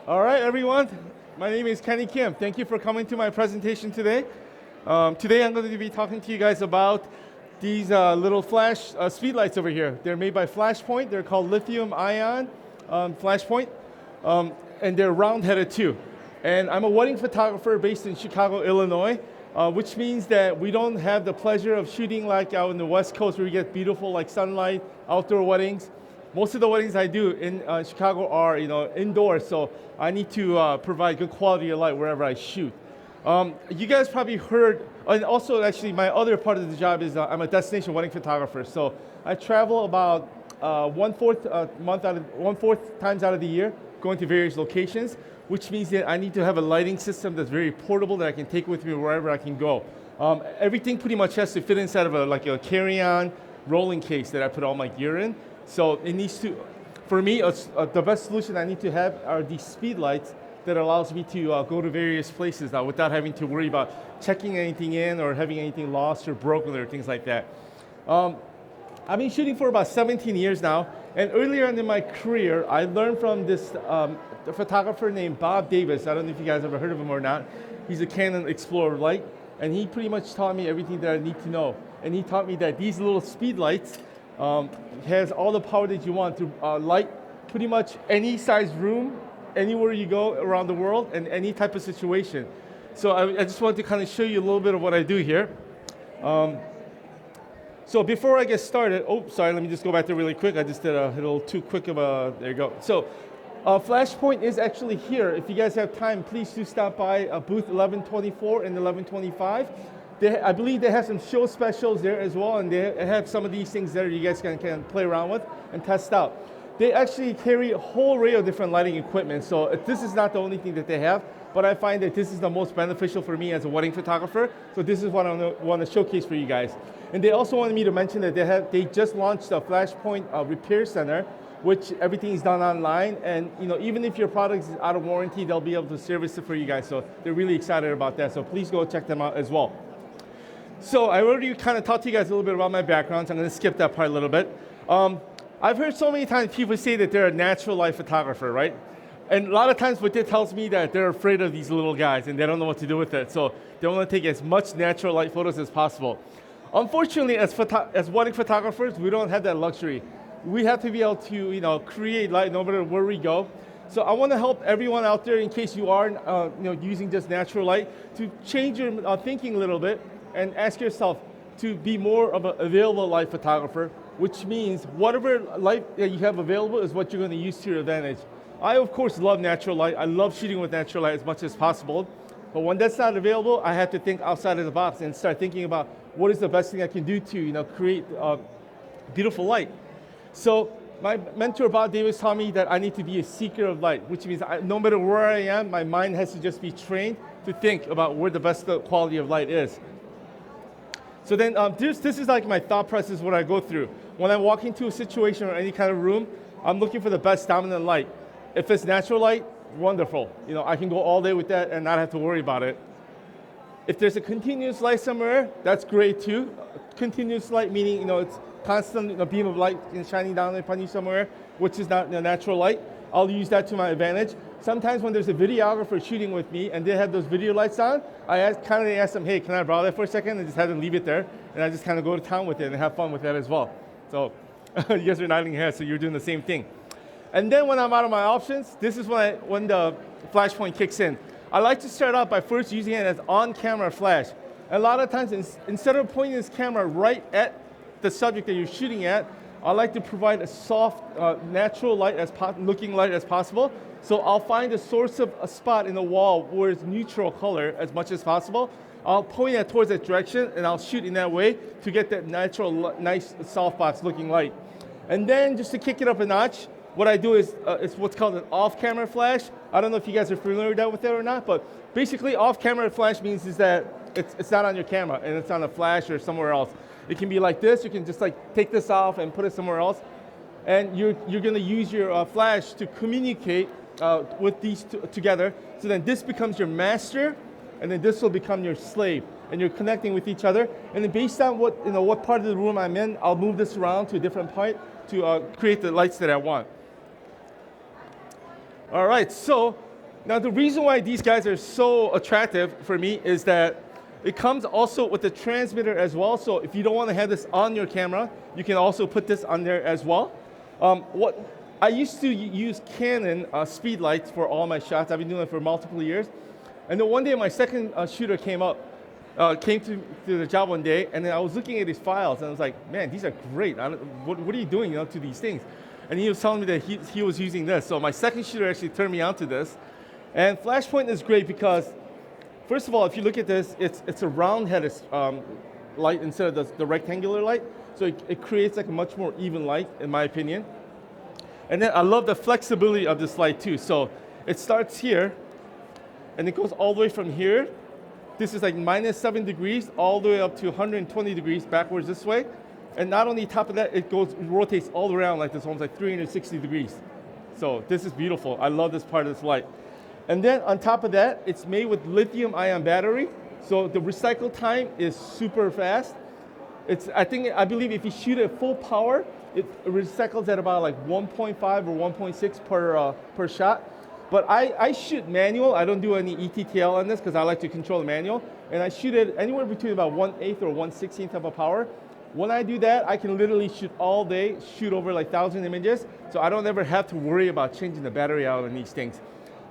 All right, everyone. My name is Kenny Kim. Thank you for coming to my presentation today. Today I'm going to be talking to you guys about these little flash speed lights over here. They're made by Flashpoint. They're called lithium-ion Flashpoint, and they're round-headed too. And I'm a wedding photographer based in Chicago, Illinois, which means that we don't have the pleasure of shooting like out in the West Coast where we get beautiful like sunlight, outdoor weddings. Most of the weddings I do in Chicago are indoors, so I need to provide good quality of light wherever I shoot. You guys probably heard, and also actually my other part of the job is I'm a destination wedding photographer. So I travel about one-fourth times out of the year, going to various locations, which means that I need to have a lighting system that's very portable that I can take with me wherever I can go. Everything pretty much has to fit inside of a carry-on rolling case that I put all my gear in. So it needs to, for me, the best solution I need to have are these speed lights that allows me to go to various places now without having to worry about checking anything in or having anything lost or broken or things like that. I've been shooting for about 17 years now, and earlier in my career, I learned from this photographer named Bob Davis. I don't know if you guys ever heard of him or not. He's a Canon Explorer light, and he pretty much taught me everything that I need to know. And he taught me that these little speed lights has all the power that you want to light pretty much any size room, anywhere you go around the world, and any type of situation. So I just wanted to kind of show you a little bit of what I do here. So before I get started, let me just go back there really quick. I just did a little too quick of a, there you go. So Flashpoint is actually here. If you guys have time, please do stop by booth 1124 and 1125. I believe they have some show specials there as well, and they have some of these things there you guys can play around with and test out. They actually carry a whole array of different lighting equipment, so this is not the only thing that they have, but I find that this is the most beneficial for me as a wedding photographer, so this is what I want to showcase for you guys. And they also wanted me to mention that they just launched a Flashpoint Repair Center, which everything is done online, and even if your product is out of warranty, they'll be able to service it for you guys, so they're really excited about that, so please go check them out as well. So I already kind of talked to you guys a little bit about my background, so I'm going to skip that part a little bit. I've heard so many times people say that they're a natural light photographer, right? And a lot of times what that tells me that they're afraid of these little guys and they don't know what to do with it. So they want to take as much natural light photos as possible. Unfortunately, as wedding photographers, we don't have that luxury. We have to be able to create light no matter where we go. So I want to help everyone out there, in case you are using just natural light, to change your thinking a little bit and ask yourself to be more of an available light photographer, which means whatever light that you have available is what you're going to use to your advantage. I, of course, love natural light. I love shooting with natural light as much as possible. But when that's not available, I have to think outside of the box and start thinking about what is the best thing I can do to create beautiful light. So my mentor, Bob Davis, taught me that I need to be a seeker of light, which means no matter where I am, my mind has to just be trained to think about where the best quality of light is. So then this is like my thought process, what I go through. When I walk into a situation or any kind of room, I'm looking for the best dominant light. If it's natural light, wonderful. I can go all day with that and not have to worry about it. If there's a continuous light somewhere, that's great too. Continuous light meaning, it's constant beam of light shining down upon you somewhere, which is not natural light. I'll use that to my advantage. Sometimes when there's a videographer shooting with me and they have those video lights on, I ask them, hey, can I borrow that for a second? And just have them leave it there. And I just kind of go to town with it and have fun with that as well. So you guys are nodding your head, so you're doing the same thing. And then when I'm out of my options, this is when the Flashpoint kicks in. I like to start out by first using it as on-camera flash. A lot of times, instead of pointing this camera right at the subject that you're shooting at, I like to provide a soft, natural light looking light as possible. So I'll find a source of a spot in the wall where it's neutral color as much as possible. I'll point it towards that direction and I'll shoot in that way to get that natural, nice softbox looking light. And then just to kick it up a notch, what I do is it's what's called an off-camera flash. I don't know if you guys are familiar with that or not, but basically off-camera flash means is that it's not on your camera and it's on a flash or somewhere else. It can be like this. You can just take this off and put it somewhere else. And you're going to use your flash to communicate with these together. So then this becomes your master, and then this will become your slave. And you're connecting with each other. And then based on what part of the room I'm in, I'll move this around to a different part to create the lights that I want. All right, so Now the reason why these guys are so attractive for me is that it comes also with the transmitter as well. So if you don't want to have this on your camera, you can also put this on there as well. What I used to use Canon speed lights for all my shots. I've been doing it for multiple years. And then one day my second shooter came to the job one day, and then I was looking at these files, and I was like, man, these are great. What are you doing, to these things? And he was telling me that he was using this. So my second shooter actually turned me on to this. And Flashpoint is great because, first of all, if you look at this, it's a round-headed light instead of the rectangular light. So it creates like a much more even light, in my opinion. And then I love the flexibility of this light too. So it starts here, and it goes all the way from here. This is like -7 degrees, all the way up to 120 degrees backwards this way. And not only top of that, it rotates all around like this, almost like 360 degrees. So this is beautiful. I love this part of this light. And then on top of that, it's made with lithium-ion battery. So the recycle time is super fast. I believe if you shoot it at full power, it recycles at about like 1.5 or 1.6 per shot. But I shoot manual. I don't do any ETTL on this because I like to control the manual. And I shoot it anywhere between about 1/8 or 1/16 of a power. When I do that, I can literally shoot all day, shoot over like 1,000 images. So I don't ever have to worry about changing the battery out on these things.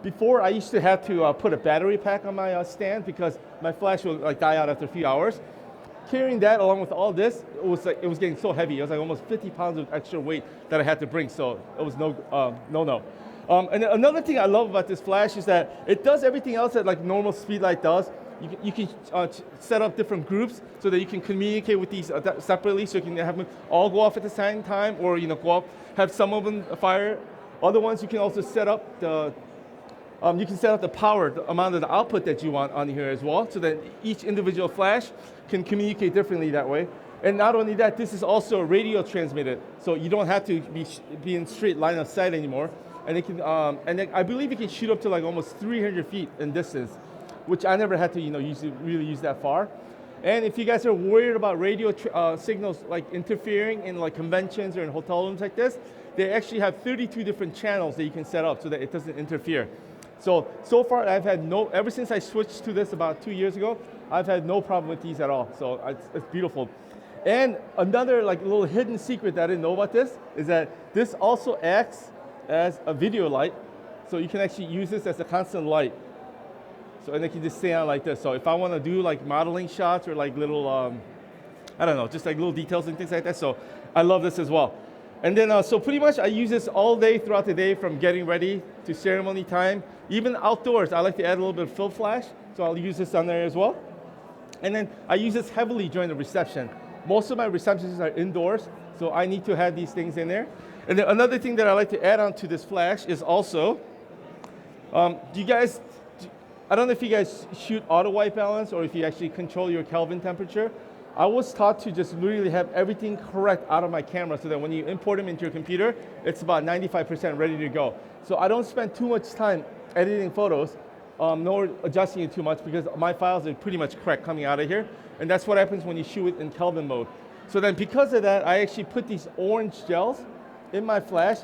Before, I used to have to put a battery pack on my stand because my flash would like die out after a few hours. Carrying that along with all this, it was getting so heavy. It was like almost 50 pounds of extra weight that I had to bring. So it was no. And another thing I love about this flash is that it does everything else that like normal speedlight does. You can set up different groups so that you can communicate with these separately, so you can have them all go off at the same time, or go up, have some of them fire. Other ones you can also set up the power, the amount of the output that you want on here as well, so that each individual flash can communicate differently that way. And not only that, this is also radio transmitted, so you don't have to be in straight line of sight anymore. And it can, and I believe it can shoot up to like almost 300 feet in distance, which I never had to, really use that far. And if you guys are worried about radio signals like interfering in like conventions or in hotel rooms like this, they actually have 32 different channels that you can set up so that it doesn't interfere. So far I've had ever since I switched to this about 2 years ago, I've had no problem with these at all. So it's beautiful. And another like little hidden secret that I didn't know about this is that this also acts as a video light. So you can actually use this as a constant light. So, and it can just stay on like this. So if I want to do like modeling shots or like little, I don't know, just like little details and things like that. So I love this as well. And then, so pretty much I use this all day throughout the day, from getting ready to ceremony time. Even outdoors, I like to add a little bit of fill flash. So I'll use this on there as well. And then I use this heavily during the reception. Most of my receptions are indoors, so I need to have these things in there. And then another thing that I like to add on to this flash is also, I don't know if you guys shoot auto white balance or if you actually control your Kelvin temperature. I was taught to just literally have everything correct out of my camera so that when you import them into your computer, it's about 95% ready to go. So I don't spend too much time editing photos, nor adjusting it too much, because my files are pretty much correct coming out of here. And that's what happens when you shoot it in Kelvin mode. So then because of that, I actually put these orange gels in my flash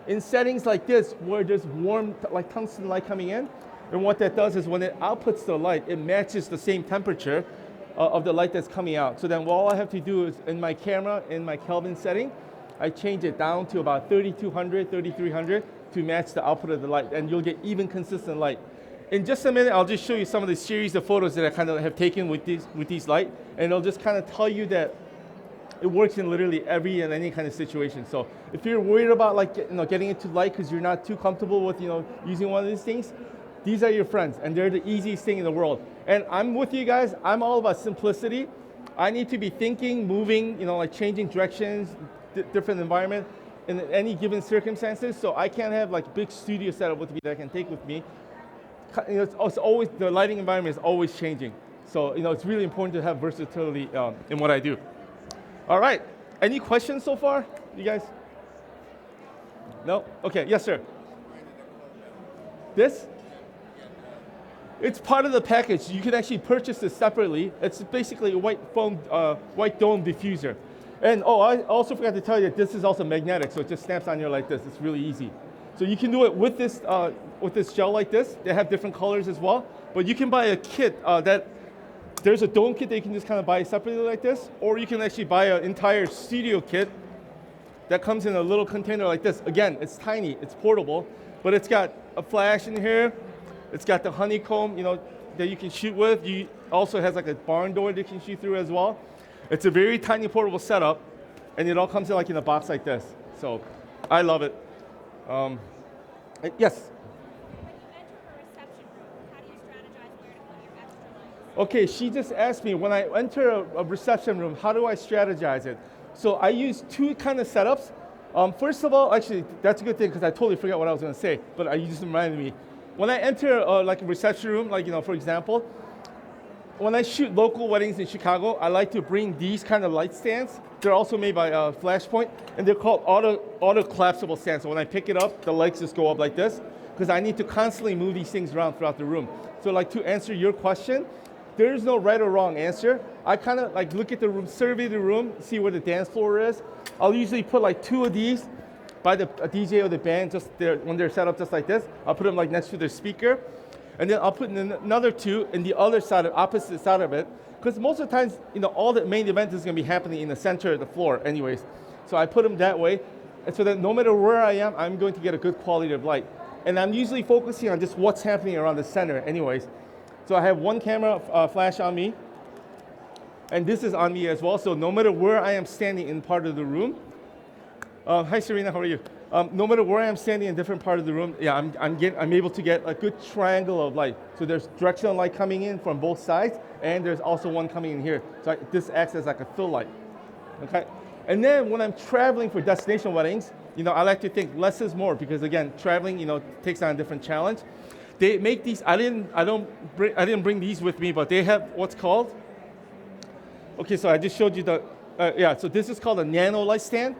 in settings like this where there's warm, like tungsten light coming in. And what that does is when it outputs the light, it matches the same temperature of the light that's coming out. So then all I have to do is in my camera, in my Kelvin setting, I change it down to about 3200, 3300 to match the output of the light, and you'll get even consistent light. In just a minute, I'll just show you some of the series of photos that I kind of have taken with these light, and it'll just kind of tell you that it works in literally every and any kind of situation. So if you're worried about like getting into light because you're not too comfortable with using one of these things, these are your friends, and they're the easiest thing in the world. And I'm with you guys. I'm all about simplicity. I need to be thinking, moving, like changing directions, different environment in any given circumstances. So I can't have like big studio setup with me that I can take with me. It's always, the lighting environment is always changing. So it's really important to have versatility in what I do. All right. Any questions so far, you guys? No? Okay. Yes, sir. This? It's part of the package. You can actually purchase this separately. It's basically a white dome diffuser. And I also forgot to tell you that this is also magnetic, so it just snaps on here like this. It's really easy. So you can do it with this gel like this. They have different colors as well. But you can buy a kit there's a dome kit that you can just kind of buy separately like this, or you can actually buy an entire studio kit that comes in a little container like this. Again, it's tiny, it's portable, but it's got a flash in here. It's got the honeycomb, that you can shoot with. You also has like a barn door that you can shoot through as well. It's a very tiny portable setup, and it all comes in like in a box like this. So I love it. Yes. Okay, she just asked me, when I enter a reception room, how do I strategize it? So I use two kind of setups. First of all, actually, that's a good thing because I totally forgot what I was going to say, but you just reminded me. When I enter like a reception room, like, for example, when I shoot local weddings in Chicago, I like to bring these kind of light stands. They're also made by Flashpoint, and they're called auto collapsible stands. So when I pick it up, the legs just go up like this, because I need to constantly move these things around throughout the room. So like to answer your question, there is no right or wrong answer. I kind of like look at the room, survey the room, see where the dance floor is. I'll usually put like two of these by the DJ or the band just there when they're set up just like this. I'll put them like next to their speaker. And then I'll put another two in the other side, opposite side of it. Because most of the times, all the main event is gonna be happening in the center of the floor anyways. So I put them that way. And so that no matter where I am, I'm going to get a good quality of light. And I'm usually focusing on just what's happening around the center anyways. So I have one camera flash on me, and this is on me as well. So no matter where I am standing in part of the room, hi Serena, how are you? No matter where I am standing in different part of the room, yeah, I'm able to get a good triangle of light. So there's directional light coming in from both sides, and there's also one coming in here. So this acts as like a fill light, okay? And then when I'm traveling for destination weddings, I like to think less is more, because again, traveling, takes on a different challenge. They make these. I didn't bring these with me, but they have what's called. Okay, so I just showed you the. So this is called a nano light stand.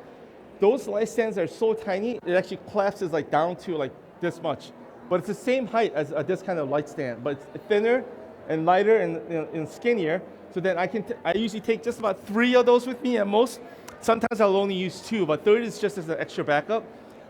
Those light stands are so tiny, it actually collapses like down to like this much. But it's the same height as this kind of light stand, but it's thinner and lighter and skinnier. So then I usually take just about 3 of those with me at most. Sometimes I'll only use 2, but third is just as an extra backup.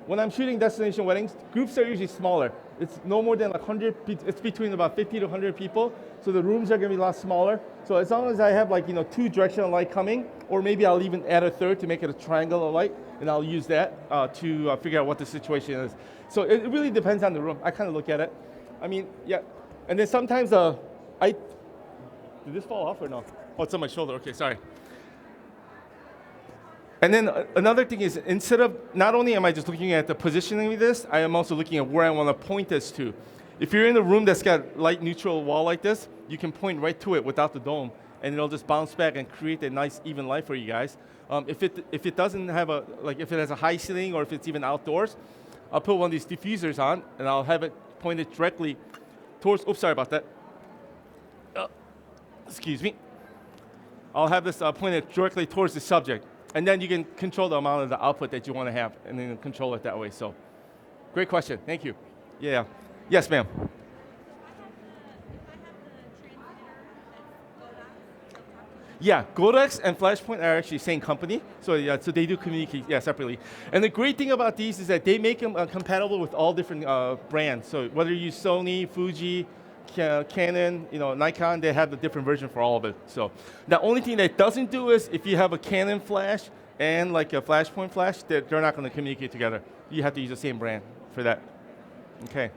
When I'm shooting destination weddings, groups are usually smaller. It's no more than like 100, it's between about 50 to 100 people. So the rooms are gonna be a lot smaller. So as long as I have like, 2 directional light coming, or maybe I'll even add a third to make it a triangle of light, and I'll use that to figure out what the situation is. So it really depends on the room. I kind of look at it. Yeah. And then sometimes did this fall off or no? Oh, it's on my shoulder, okay, sorry. And then another thing is, instead of, not only am I just looking at the positioning of this, I am also looking at where I want to point this to. If you're in a room that's got light neutral wall like this, you can point right to it without the dome, and it'll just bounce back and create a nice even light for you guys. If it doesn't have if it has a high ceiling, or if it's even outdoors, I'll put one of these diffusers on, and I'll have it pointed directly towards, oops, sorry about that. Excuse me. I'll have this pointed directly towards the subject. And then you can control the amount of the output that you want to have, and then control it that way. So, great question. Thank you. Yeah. Yes, ma'am. Yeah, Godox and Flashpoint are actually the same company. So yeah, so they do communicate separately. And the great thing about these is that they make them compatible with all different brands. So whether you use Sony, Fuji, Canon, Nikon, they have the different version for all of it. So the only thing that doesn't do is if you have a Canon flash and like a Flashpoint flash, they're not going to communicate together. You have to use the same brand for that. Okay,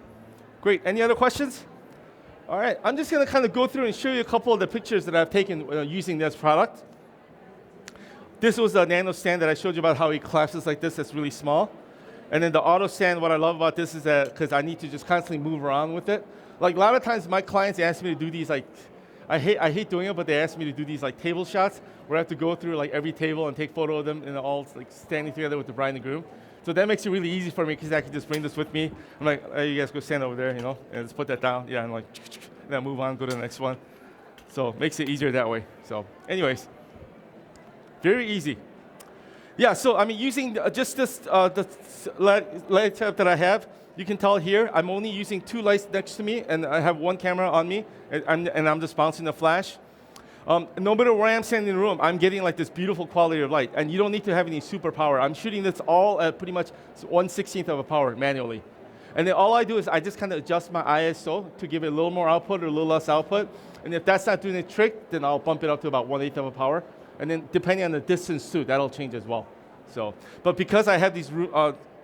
great. Any other questions? All right, I'm just going to kind of go through and show you a couple of the pictures that I've taken using this product. This was the nano stand that I showed you about how it collapses like this. It's really small. And then the auto stand, what I love about this is that because I need to just constantly move around with it. Like a lot of times my clients ask me to do these like, I hate doing it, but they ask me to do these like table shots where I have to go through like every table and take photo of them and all like standing together with the bride and groom. So that makes it really easy for me because I can just bring this with me. I'm like, hey, you guys go stand over there, and just put that down. Yeah, and like, then move on, go to the next one. So it makes it easier that way. So anyways, very easy. Yeah, so using just this the light setup that I have, you can tell here, I'm only using 2 lights next to me, and I have 1 camera on me, and I'm just bouncing the flash. No matter where I'm standing in the room, I'm getting like this beautiful quality of light, and you don't need to have any superpower. I'm shooting this all at pretty much 1/16 of a power manually. And then all I do is I just kind of adjust my ISO to give it a little more output or a little less output. And if that's not doing the trick, then I'll bump it up to about 1/8 of a power. And then depending on the distance too, that'll change as well. So, but because I have these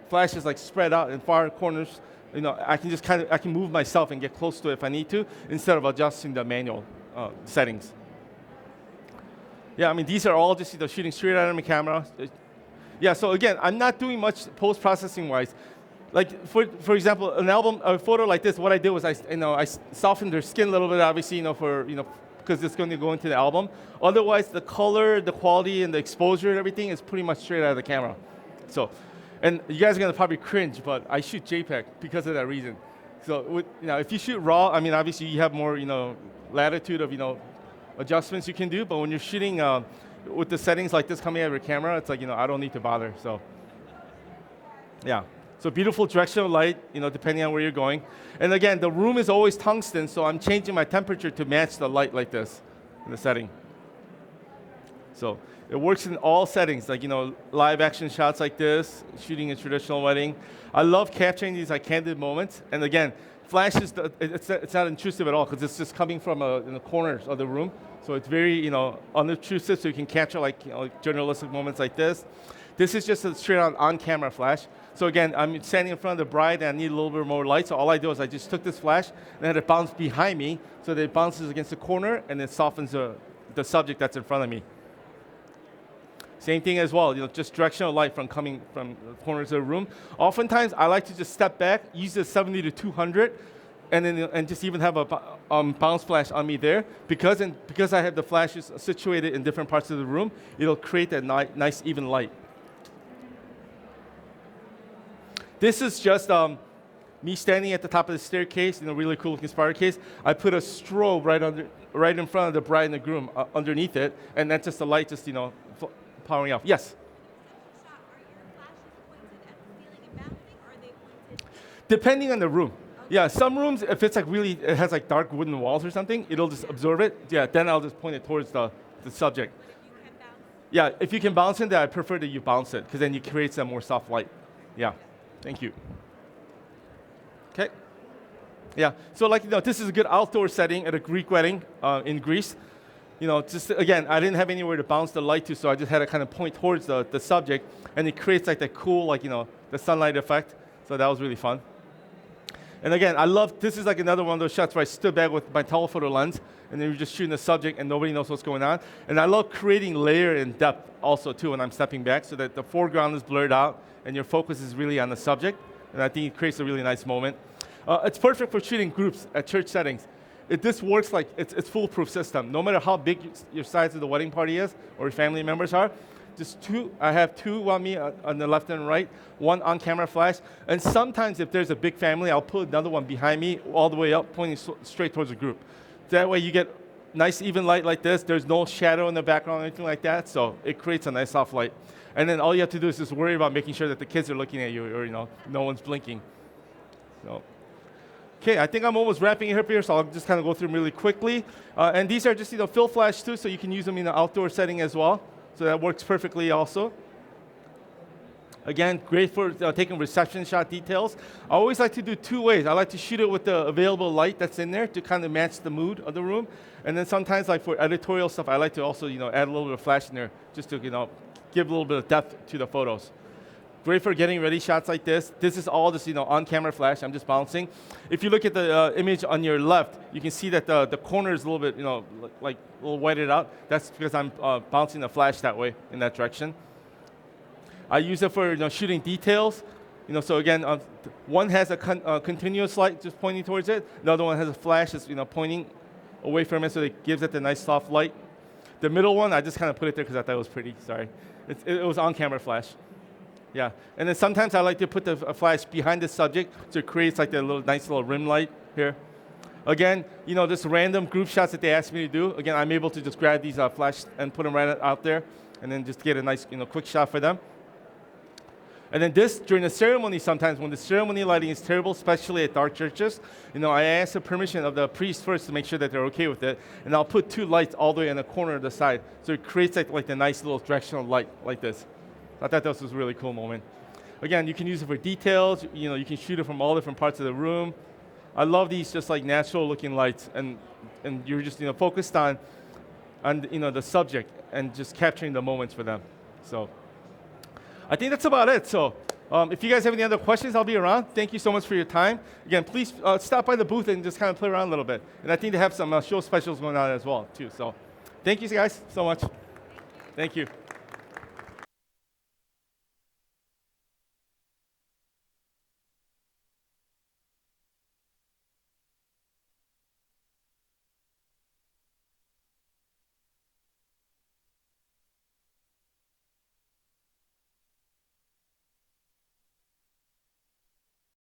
flashes like spread out in far corners, I can just I can move myself and get close to it if I need to, instead of adjusting the manual settings. Yeah, I mean, these are all just shooting straight out of my camera. Yeah, so again, I'm not doing much post-processing wise. Like for example, a photo like this, what I did was I softened their skin a little bit, obviously, because it's going to go into the album. Otherwise, the color, the quality, and the exposure and everything is pretty much straight out of the camera. So, and you guys are gonna probably cringe, but I shoot JPEG because of that reason. So, if you shoot RAW, I mean, obviously you have more, latitude of, adjustments you can do. But when you're shooting with the settings like this coming out of your camera, it's like, I don't need to bother. So, yeah. So beautiful directional light, depending on where you're going. And again, the room is always tungsten, so I'm changing my temperature to match the light like this in the setting. So it works in all settings, like, live action shots like this, shooting a traditional wedding. I love capturing these like candid moments. And again, flash it's not intrusive at all because it's just coming from in the corners of the room. So it's very, unobtrusive, so you can capture like journalistic moments like this. This is just a straight on camera flash. So again, I'm standing in front of the bride and I need a little bit more light. So all I do is I just took this flash and had it bounce behind me so that it bounces against the corner and it softens the subject that's in front of me. Same thing as well, just directional light coming from the corners of the room. Oftentimes, I like to just step back, use the 70 to 200, and just even have a bounce flash on me there. Because I have the flashes situated in different parts of the room, it'll create that nice even light. This is just me standing at the top of the staircase, really cool looking staircase. I put a strobe right in front of the bride and the groom underneath it, and that's just the light just powering off. Yes? Are your flashes pointed at the ceiling and bouncing, or are they pointed? Depending on the room. Okay. Yeah, some rooms, if it's it has like dark wooden walls or something, it'll just absorb it. Yeah, then I'll just point it towards the subject. But you can bounce? Yeah, if you can bounce it, then I prefer that you bounce it, because then you create some more soft light. Yeah, thank you. Okay. Yeah, so this is a good outdoor setting at a Greek wedding in Greece. Just again, I didn't have anywhere to bounce the light to, so I just had to kind of point towards the subject, and it creates like that cool, the sunlight effect. So that was really fun. And again, this is like another one of those shots where I stood back with my telephoto lens, and then we're just shooting the subject, and nobody knows what's going on. And I love creating layer and depth also too when I'm stepping back, so that the foreground is blurred out, and your focus is really on the subject. And I think it creates a really nice moment. It's perfect for shooting groups at church settings. This works like it's foolproof system. No matter how big your size of the wedding party is or your family members are, I have two on me on the left and right, one on camera flash. And sometimes if there's a big family, I'll put another one behind me all the way up, pointing straight towards the group. That way you get nice even light like this. There's no shadow in the background or anything like that, so it creates a nice soft light. And then all you have to do is just worry about making sure that the kids are looking at you, or no one's blinking. So. Okay, I think I'm almost wrapping it up here, so I'll just kind of go through them really quickly. And these are just fill flash too, so you can use them in an outdoor setting as well. So that works perfectly also. Again, great for taking reception shot details. I always like to do two ways. I like to shoot it with the available light that's in there to kind of match the mood of the room. And then sometimes, like for editorial stuff, I like to also add a little bit of flash in there just to give a little bit of depth to the photos. Great for getting ready shots like this. This is all just on-camera flash. I'm just bouncing. If you look at the image on your left, you can see that the corner is a little bit like a little whited out. That's because I'm bouncing the flash that way in that direction. I use it for shooting details. So again, one has a continuous light just pointing towards it. The other one has a flash that's pointing away from it, so it gives it the nice soft light. The middle one, I just kind of put it there because I thought it was pretty. Sorry, it was on-camera flash. Yeah, and then sometimes I like to put the flash behind the subject so it creates like a nice little rim light here. Again, just random group shots that they asked me to do. Again, I'm able to just grab these flash and put them right out there, and then just get a nice quick shot for them. And then this, during the ceremony sometimes, when the ceremony lighting is terrible, especially at dark churches, I ask the permission of the priest first to make sure that they're okay with it. And I'll put 2 lights all the way in the corner of the side. So it creates like the nice little directional light like this. I thought that was a really cool moment. Again, you can use it for details. You can shoot it from all different parts of the room. I love these just like natural looking lights. And you're just focused on the subject and just capturing the moments for them. So I think that's about it. So if you guys have any other questions, I'll be around. Thank you so much for your time. Again, please stop by the booth and just kind of play around a little bit. And I think they have some show specials going on as well, too. So thank you guys so much. Thank you.